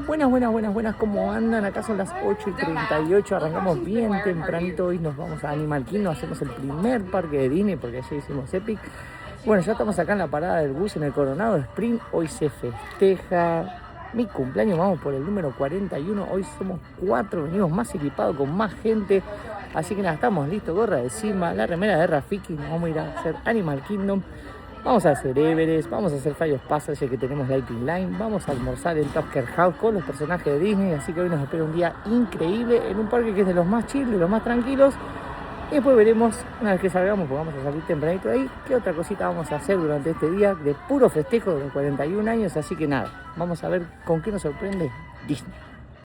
Buenas, ¿cómo andan? Acá son las 8:38, arrancamos bien tempranito, hoy nos vamos a Animal Kingdom, hacemos el primer parque de Disney, porque ayer hicimos Epic. Bueno, ya estamos acá en la parada del bus en el Coronado Sprint, hoy se festeja mi cumpleaños, vamos por el número 41, hoy somos 4, venimos más equipados, con más gente, así que nada, estamos listos, gorra de Simba, la remera de Rafiki, nos vamos a ir a hacer Animal Kingdom. Vamos a hacer Everest, vamos a hacer Flight of Passage que tenemos Lighting Line, vamos a almorzar en Tusker House con los personajes de Disney, así que hoy nos espera un día increíble en un parque que es de los más chill, de los más tranquilos. Y después veremos, una vez que salgamos, porque vamos a salir tempranito de ahí, qué otra cosita vamos a hacer durante este día de puro festejo de los 41 años, así que nada, vamos a ver con qué nos sorprende Disney.